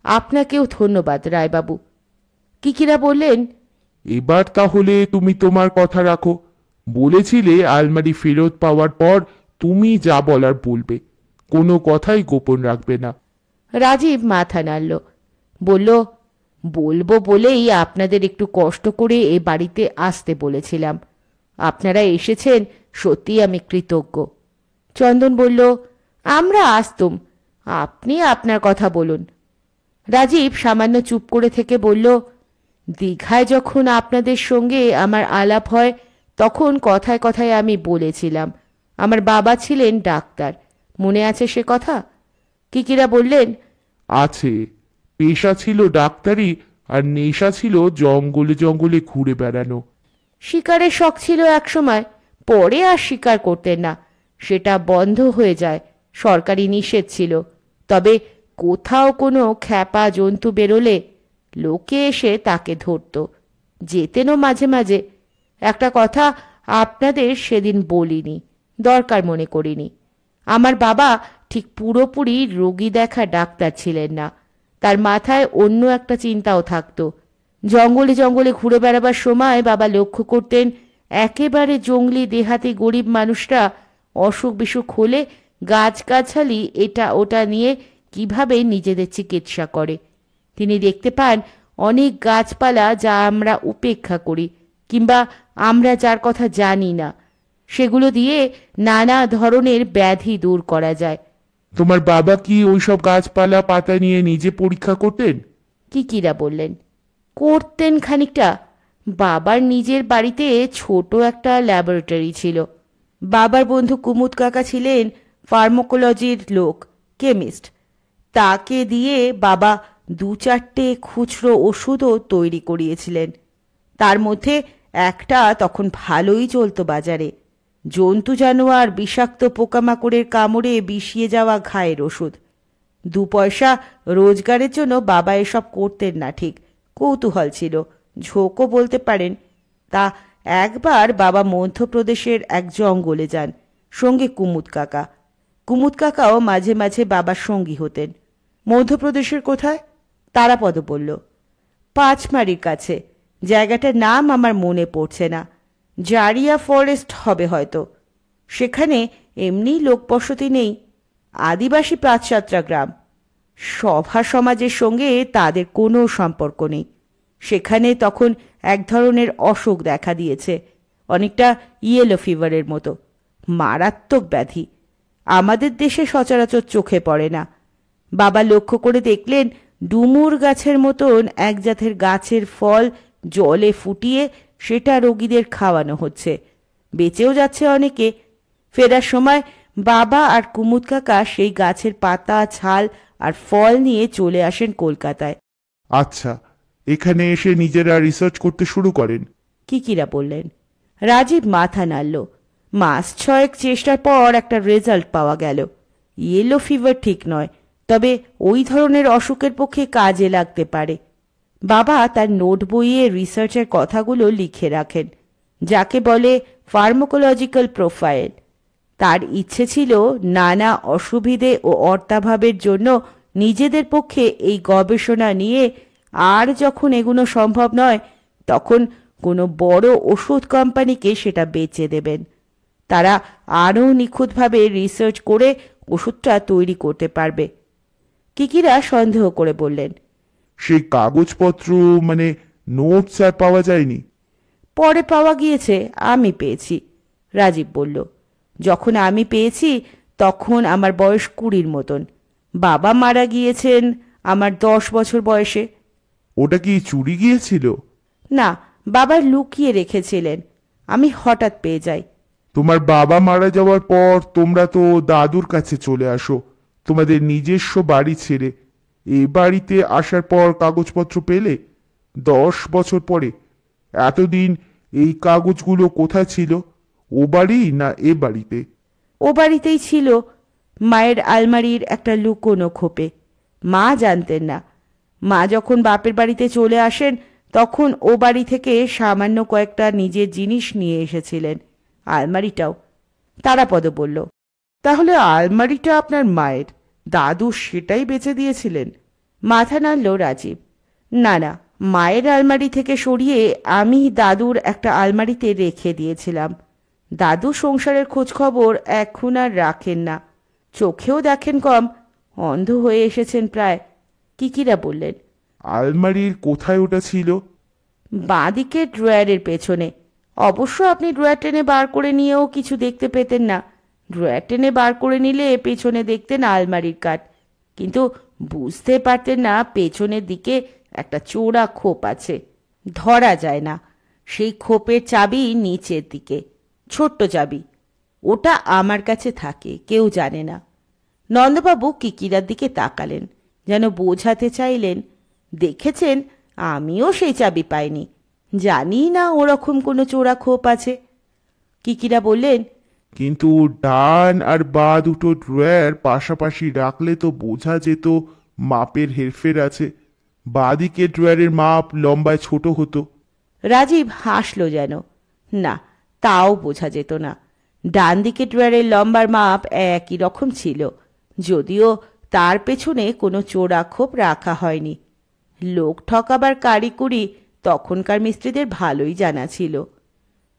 আপনাকেও ধন্যবাদ রায়বাবু। কিকিরা বললেন, এবার তাহলে তুমি তোমার কথা রাখো। বলেছিলে আলমারি ফেরত পাওয়ার পর তুমি যা বলার বলবে, কোনো কথাই গোপন রাখবে না। রাজীব মাথা নাড়ল, বলল, বলবো বলেই আপনাদের একটু কষ্ট করে এ বাড়িতে আসতে বলেছিলাম। আপনারা এসেছেন, সত্যি আমি কৃতজ্ঞ। চন্দন বলল, আমরা আসতুম, আপনি আপনার কথা বলুন। রাজীব সামান্য চুপ করে থেকে বলল, দীঘায় যখন আপনাদের সঙ্গে আমার আলাপ হয় তখন কথায় কথায় আমি বলেছিলাম আমার বাবা ছিলেন ডাক্তার। মনে আছে সে কথা? কিকিরা বললেন, আছে। পেশা ছিল ডাক্তারি, আর নেশা ছিল জঙ্গলে জঙ্গলে ঘুরে বেড়ানো। শিকারের শখ ছিল একসময়, পরে আর শিকার করতেন না, সেটা বন্ধ হয়ে যায়, সরকারি নিষেধ ছিল। তবে কোথাও কোনো খ্যাপা জন্তু বেরোলে লোকে এসে তাকে ধরত, যেতেনও মাঝে মাঝে। একটা কথা আপনাদের সেদিন বলিনি, দরকার মনে করিনি। আমার বাবা ঠিক পুরোপুরি রোগী দেখা ডাক্তার ছিলেন না, তার মাথায় অন্য একটা চিন্তাও থাকতো। জঙ্গলে জঙ্গলে ঘুরে বেড়াবার সময় বাবা লক্ষ্য করতেন একেবারে জঙ্গলি দেহাতি গরিব মানুষরা অসুখ বিসুখ হলে গাছগাছালি এটা ওটা নিয়ে কিভাবে নিজেদের চিকিৎসা করে। তিনি দেখতে পান অনেক গাছপালা যা আমরা উপেক্ষা করি কিংবা আমরা যার কথা জানি না, সেগুলো দিয়ে নানা ধরনের ব্যাধি দূর করা যায়। তোমার বাবা কি ওইসব গাছপালা পাতা নিয়ে নিজে পরীক্ষা করতেন? কিকিরা বললেন, করতেন খানিকটা। বাবার নিজের বাড়িতে ছোট একটা ল্যাবরেটরি ছিল। বাবার বন্ধু কুমুদ কাকা ছিলেন ফার্মাকোলজির লোক, কেমিস্ট। তাকে দিয়ে বাবা 2-4টে খুচরো ওষুধও তৈরি করিয়েছিলেন। তার মধ্যে একটা তখন ভালোই চলতো বাজারে, জন্তু জানোয়ার বিষাক্ত পোকামাকড়ের কামড়ে বিষিয়ে যাওয়া ঘায়ের ওষুধ। 2 পয়সা রোজগারের জন্য বাবা এসব করতেন না, ঠিক কৌতূহল ছিল, ঝোঁকও বলতে পারেন। তা একবার বাবা মধ্যপ্রদেশের এক জঙ্গলে যান, সঙ্গে কুমুদ কাকা। কুমুদ কাকাও মাঝে মাঝে বাবার সঙ্গী হতেন। মধ্যপ্রদেশের কোথায়? তারাপদ বলল, পাঁচমারির কাছে। জায়গাটার নাম আমার মনে পড়ছে না, জারিয়া ফরেস্ট হবে হয়তো। সেখানে এমনি লোকবসতি নেই, আদিবাসী পাঁচসাতটা গ্রাম। সভা সমাজের সঙ্গে তাদের কোনো সম্পর্ক নেই। সেখানে তখন এক ধরনের অসুখ দেখা দিয়েছে, অনেকটা ইয়েলো ফিভারের মতো, মারাত্মক ব্যাধি। আমাদের দেশে সচরাচর চোখে পড়ে না। বাবা লক্ষ্য করে দেখলেন ডুমুর গাছের মতন এক জাতের গাছের ফল জলে ফুটিয়ে সেটা রোগীদের খাওয়ানো হচ্ছে, বেঁচেও যাচ্ছে অনেকে। ফেরার সময় বাবা আর কুমুদ কাকা সেই গাছের পাতা, ছাল আর ফল নিয়ে চলে আসেন কলকাতায়। আচ্ছা, এখানে এসে নিজেরা রিসার্চ করতে শুরু করেন? কিকিরা বললেন। রাজীব মাথা নাড়ল। মাস 6 চেষ্টার পর একটা রেজাল্ট পাওয়া গেল। ইয়েলো ফিভার ঠিক নয়, তবে ওই ধরনের অসুখের পক্ষে কাজে লাগতে পারে। বাবা তার নোট বইয়ে রিসার্চের কথাগুলো লিখে রাখেন, যাকে বলে ফার্মাকোলজিক্যাল প্রোফাইল। তার ইচ্ছে ছিল নানা অসুবিধে ও অর্থাভাবের জন্য নিজেদের পক্ষে এই গবেষণা নিয়ে আর যখন এগুলো সম্ভব নয় তখন কোনো বড় ওষুধ কোম্পানিকে সেটা বেচে দেবেন। তারা আরও নিখুঁতভাবে রিসার্চ করে ওষুধটা তৈরি করতে পারবে। কিকিরা সন্দেহ করে বললেন, সেই কাগজপত্র মানে নোটস আর পাওয়া যায়নি? পরে পাওয়া গিয়েছে, আমি পেয়েছি। রাজীব বলল, যখন আমি পেয়েছি তখন আমার বয়স 20-র মতন। বাবা মারা গিয়েছেন আমার 10 বছর বয়সে। ওটা কি চুরি গিয়েছিল? না, বাবা লুকিয়ে রেখেছিলেন, আমি হঠাৎ পেয়ে যাই। তোমার বাবা মারা যাওয়ার পর তোমরা তো দাদুর কাছে চলে আসো, তোমাদের নিজস্ব বাড়ি ছেড়ে। এ বাড়িতে আসার পর কাগজপত্র পেলে 10 বছর পরে। এতদিন এই কাগজগুলো কোথায় ছিল? ও বাড়ি না এ বাড়িতে? ও বাড়িতেই ছিল, মায়ের আলমারির একটা লুকোনো খোপে। মা জানতেন না। মা যখন বাপের বাড়িতে চলে আসেন তখন ও বাড়ি থেকে সামান্য কয়েকটা নিজের জিনিস নিয়ে এসেছিলেন, আলমারিটাও। তারাপদ বলল, তাহলে আলমারিটা আপনার মায়ের, দাদু সেটাই বেচে দিয়েছিলেন? মাথা নাড়ল রাজীব। না না, মায়ের আলমারি থেকে সরিয়ে আমি দাদুর একটা আলমারিতে রেখে দিয়েছিলাম। দাদু সংসারের খোঁজ খবর এখন আর রাখেন না, চোখেও দেখেন কম, অন্ধ হয়ে এসেছেন প্রায়। কিকিরা বললেন, আলমারির কোথায় ওটা ছিল? বাঁদিকে ড্রয়ারের পেছনে। অবশ্য আপনি ড্রয়ার টেনে বার করে নিয়েও কিছু দেখতে পেতেন না। ড্রয়ার টেনে বার করে নিলে পেছনে দেখতেন আলমারির কাঠ, কিন্তু বুঝতে পারতেন না পেছনের দিকে একটা চোরা খোপ আছে, ধরা যায় না। সেই খোপের চাবি নিচের দিকে, ছোট্ট চাবি। ওটা আমার কাছে থাকে, কেউ জানে না। নন্দবাবু কিকিরার দিকে তাকালেন, যেন বোঝাতে চাইলেন, দেখেছেন আমিও সেই চাবি পাইনি, জানি না ওরকম কোনো চোরা খোপ আছে। কিকিরা বললেন, কিন্তু ডান আর বা দুটো ড্রয়ার পাশাপাশি রাখলে তো বোঝা যেত মাপের হেরফের আছে। বাঁদিকে ড্রয়ারের মাপ লম্বায় ছোট হতো। রাজীব হাসল যেন। না, তাও বোঝা যেত না। ডান দিকে ড্রয়ারের লম্বার মাপ একই রকম ছিল, যদিও তার পেছনে কোনো চোরা খোপ রাখা হয়নি। লোক ঠকাবার কারিকুরি তখনকার মিস্ত্রিদের ভালোই জানা ছিল।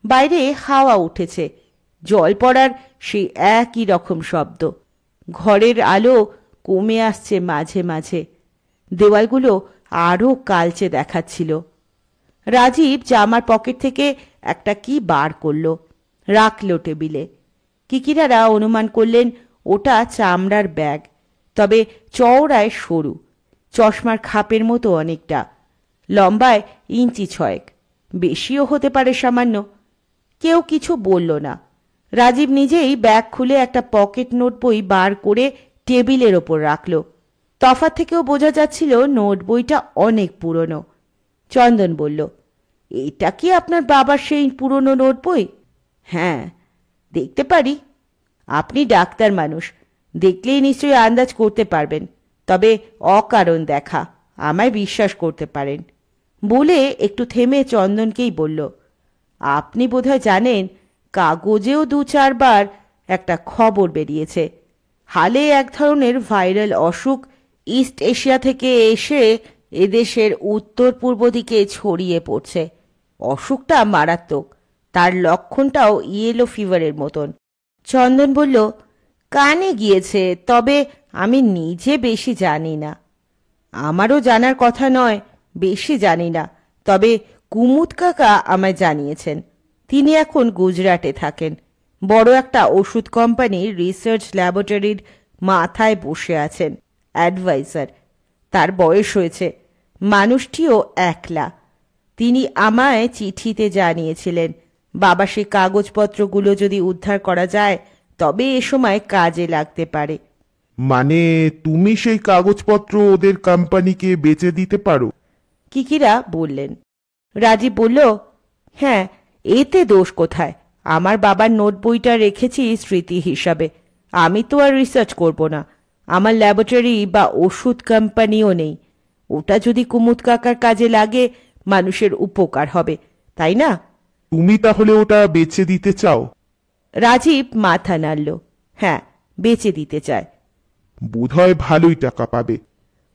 বাইরে হাওয়া উঠেছে, জল পড়ার সেই একই রকম শব্দ। ঘরের আলো কমে আসছে মাঝে মাঝে, দেওয়ালগুলো আরও কালচে দেখাচ্ছিল। রাজীব জামার পকেট থেকে একটা কি বার করল, রাখল টেবিলে। কিকিরারা অনুমান করলেন ওটা চামড়ার ব্যাগ, তবে চওড়ায় সরু, চশমার খাপের মতো অনেকটা, লম্বায় ইঞ্চি 6, বেশিও হতে পারে সামান্য। কেউ কিছু বলল না। রাজীব নিজেই ব্যাগ খুলে একটা পকেট নোট বই বার করে টেবিলের ওপর রাখল। তফাৎ থেকেও বোঝা যাচ্ছিল নোট বইটা অনেক পুরনো। চন্দন বলল, এটা কি আপনার বাবার সেই পুরনো নোট বই? হ্যাঁ, দেখতে পারি। আপনি ডাক্তার মানুষ, দেখলেই নিশ্চয়ই আন্দাজ করতে পারবেন, তবে অকারণ দেখা, আমায় বিশ্বাস করতে পারেন। বলে একটু থেমে চন্দনকেই বলল, আপনি বোধহয় জানেন কাগজেও 2-4 বার একটা খবর বেরিয়েছে। হালে এক ধরনের ভাইরাল অসুখ ইস্ট এশিয়া থেকে এসে এদেশের উত্তর পূর্ব দিকে ছড়িয়ে পড়ছে। অসুখটা মারাত্মক, তার লক্ষণটাও ইয়েলো ফিভারের মতন। চন্দন বলল, কানে গিয়েছে, তবে আমি নিজে বেশি জানি না। আমারও জানার কথা নয়, বেশি জানি না, তবে কুমুদ কাকা আমায় জানিয়েছেন। তিনি এখন গুজরাটে থাকেন, বড় একটা ওষুধ কোম্পানির রিসার্চ ল্যাবরেটরির মাথায় বসে আছেন, অ্যাডভাইজার। তার বয়স হয়েছে, মানুষটিও একলা। তিনি আমায় চিঠিতে জানিয়েছিলেন, বাবা সেই কাগজপত্রগুলো যদি উদ্ধার করা যায় তবে এ সময় কাজে লাগতে পারে। মানে তুমি সেই কাগজপত্র ওদের কোম্পানিকে বেচে দিতে পারো? কিকিরা বললেন। রাজীব বলল, হ্যাঁ, এতে দোষ কোথায়? আমার বাবার নোট বইটা রেখেছি স্মৃতি হিসাবে। আমি তো আর রিসার্চ করব না, আমার ল্যাবরেটরি বা ওষুধ কোম্পানিও নেই। ওটা যদি কুমুদ কাকার কাজে লাগে মানুষের উপকার হবে, তাই না? তুমি তাহলে ওটা বেচে দিতে চাও? রাজীব মাথা নাড়ল। হ্যাঁ, বেচে দিতে চায়। বোধহয় ভালোই টাকা পাবে।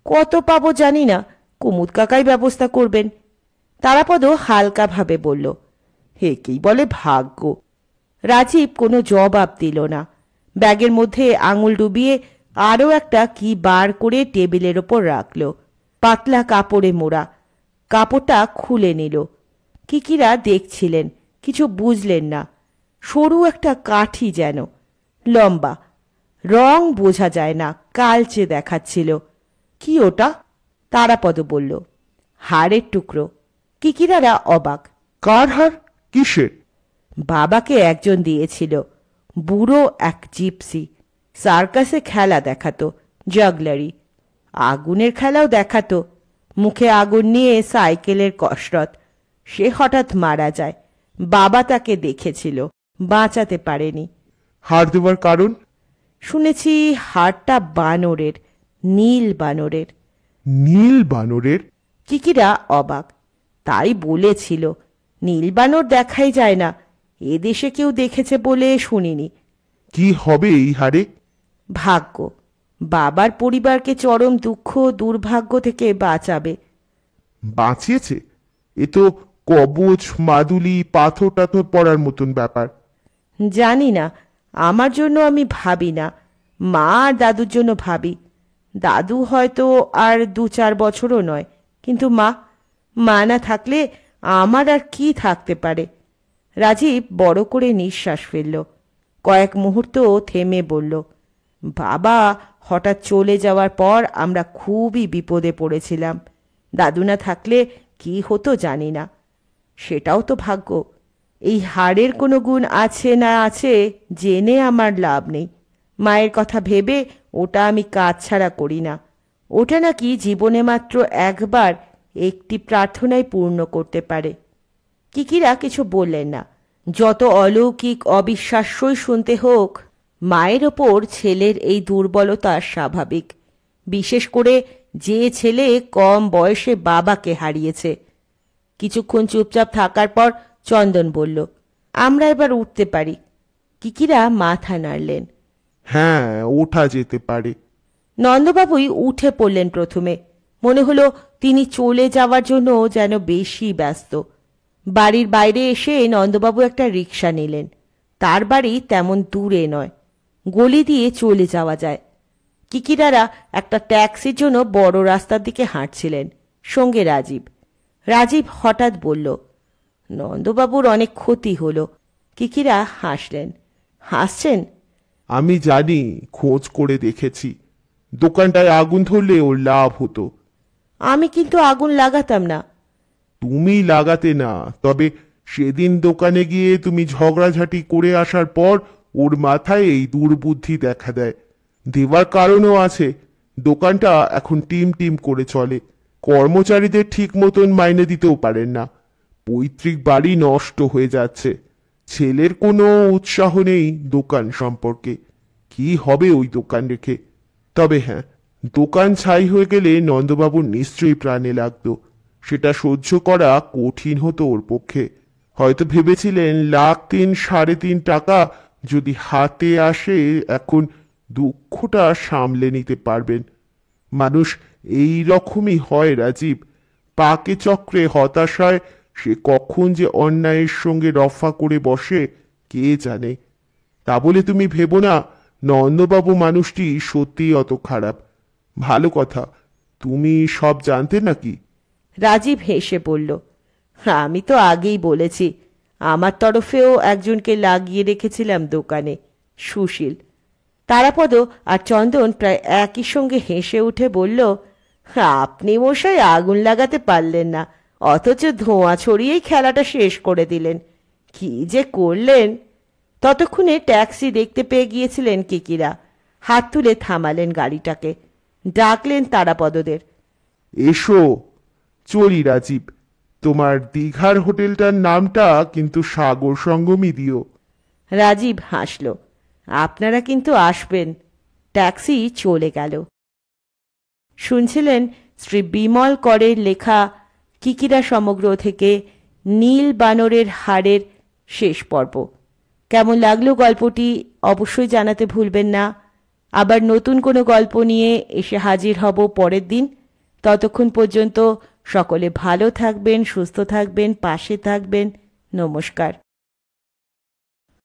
কত পাবো জানি না, কুমুদ কাকাই ব্যবস্থা করবেন। তারাপদ হালকাভাবে বলল, একেই বলে ভাগ্য। রাজীব কোনো জবাব দিল না। ব্যাগের মধ্যে আঙুল ডুবিয়ে আরও একটা কি বার করে টেবিলের ওপর রাখল, পাতলা কাপড়ে মোড়া। কাপড়টা খুলে নিল। কিকিরা দেখছিলেন, কিছু বুঝলেন না। সরু একটা কাঠি যেন, লম্বা, রং বোঝা যায় না, কালচে দেখাচ্ছিল। কি ওটা? তারাপদ বলল, হাড়ের টুকরো। কিকিরারা অবাক। কার হার? কিসের? বাবাকে একজন দিয়েছিল, বুড়ো এক জিপসি। সার্কাসে খেলা দেখাতো, জাগলারি, আগুনের খেলাও দেখাতো। মুখে আগুন নিয়ে সাইকেলের কসরত। সে হঠাৎ মারা যায়। বাবা তাকে দেখেছিল, বাঁচাতে পারেনি। হার দেওয়ার কারণ? শুনেছি হাড়টা বানরের, নীল বানরের। নীল বানরের? কিকিরা অবাক। তাই বলেছিল, নীল বানর দেখাই যায় না, এদেশে কেউ দেখেছে বলে শুনিনি। কি হবে এই হারে? ভাগ্য বাবার পরিবারকে চরম দুঃখ দুর্ভাগ্য থেকে বাঁচাবে। বাঁচিয়েছে? এ তো কবচ মাদুলি পাথর টাথর পড়ার মতন ব্যাপার। জানি না, আমার জন্য আমি ভাবি না, মা আর দাদুর জন্য ভাবি। দাদু হয়তো আর 2-4 বছরও নয়, কিন্তু মা না থাকলে আমার আর কি থাকতে পারে? রাজীব বড় করে নিঃশ্বাস ফেলল। কয়েক মুহূর্ত থেমে বলল, বাবা হঠাৎ চলে যাওয়ার পর আমরা খুবই বিপদে পড়েছিলাম। দাদু না থাকলে কি হতো জানি না। সেটাও তো ভাগ্য। এই হাড়ের কোনো গুণ আছে না আছে জেনে আমার লাভ নেই। মায়ের কথা ভেবে ওটা আমি কাছছাড়া করি না। ওটা নাকি জীবনে মাত্র একবার একটি প্রার্থনাই পূর্ণ করতে পারে। কিকিরা কিছু বললেন না। যত অলৌকিক অবিশ্বাস্যই শুনতে হোক, মায়ের ওপর ছেলের এই দুর্বলতা স্বাভাবিক, বিশেষ করে যে ছেলে কম বয়সে বাবাকে হারিয়েছে। কিছুক্ষণ চুপচাপ থাকার পর চন্দন বলল, আমরা এবার উঠতে পারি। কিকিরা মাথা নাড়লেন। হ্যাঁ, ওঠা যেতে পারে। নন্দবাবুই উঠে পড়লেন প্রথমে। মনে হলো তিনি চলে যাওয়ার জন্য যেন বেশি ব্যস্ত। বাড়ির বাইরে এসে নন্দবাবু একটা রিক্সা নিলেন। তার বাড়ি তেমন দূরে নয়, গলি দিয়ে চলে যাওয়া যায়। কিকিরারা একটা ট্যাক্সির জন্য বড় রাস্তার দিকে হাঁটছিলেন, সঙ্গে রাজীব। রাজীব হঠাৎ বলল, নন্দবাবুর অনেক ক্ষতি হলো। কিকিরা হাসলেন। হাসছেন? আমি জানি, খোঁজ করে দেখেছি। দোকানটায় আগুন ধরলে ওর লাভ হতো। আমি কিন্তু আগুন লাগাতাম না। তুমি লাগাতে না, তবে সেদিন দোকানে গিয়ে তুমি ঝগড়াঝাটি করে আসার পর ওর মাথায় এই দুর্বুদ্ধি দেখা দেয়। দেওয়ার কারণও আছে। দোকানটা এখন টিম টিম করে চলে। কর্মচারীদের ঠিক মতন মাইনে দিতেও পারেন না। পৈতৃক বাড়ি নষ্ট হয়ে যাচ্ছে। ছেলের কোনো উৎসাহ নেই দোকান সম্পর্কে। কি হবে ওই দোকান রেখে? তবে হ্যাঁ, দোকান ছাই হয়ে গেলে নন্দবাবুর নিশ্চয়ই প্রাণে লাগতো। সেটা সহ্য করা কঠিন হতো ওর পক্ষে। হয়তো ভেবেছিলেন 3.5 টাকা যদি হাতে আসে এখন দুঃখটা সামলে নিতে পারবেন। মানুষ এই রকমই হয় রাজীব। পাকে চক্রে হতাশায় সে কখন যে অন্যায়ের সঙ্গে রফা করে বসে কে জানে। তা বলে তুমি ভেবো না নন্দবাবু মানুষটি সত্যিই অত খারাপ। ভালো কথা, তুমি সব জানতে নাকি? রাজীব হেসে বলল, আমি তো আগেই বলেছি, আমার তরফেও একজনকে লাগিয়ে রেখেছিলাম দোকানে, সুশীল। তারাপদ আর চন্দন প্রায় একই সঙ্গে হেসে উঠে বলল, আপনি মশাই আগুন লাগাতে পারলেন না, অথচ ধোঁয়া ছড়িয়েই খেলাটা শেষ করে দিলেন। কি যে করলেন! ততক্ষণে ট্যাক্সি দেখতে পেয়ে গিয়েছিলেন কিকিরা। হাত তুলে থামালেন গাড়িটাকে। ডাকলেন তারাপদদের। এসো, চলি রাজীব। তোমার দীঘার হোটেলটার নামটা কিন্তু সাগর সঙ্গমই দিও। রাজীব হাসল। আপনারা কিন্তু আসবেন। ট্যাক্সি চলে গেল। শুনছিলেন শ্রী বিমল করের লেখা কিকিরা সমগ্র থেকে নীল বানরের হাড়ের শেষ পর্ব। কেমন লাগলো গল্পটি অবশ্যই জানাতে ভুলবেন না। আবার নতুন কোনো গল্প নিয়ে এসে হাজির হব পরের দিন। ততক্ষণ পর্যন্ত সকলে ভালো থাকবেন, সুস্থ থাকবেন, পাশে থাকবেন। নমস্কার।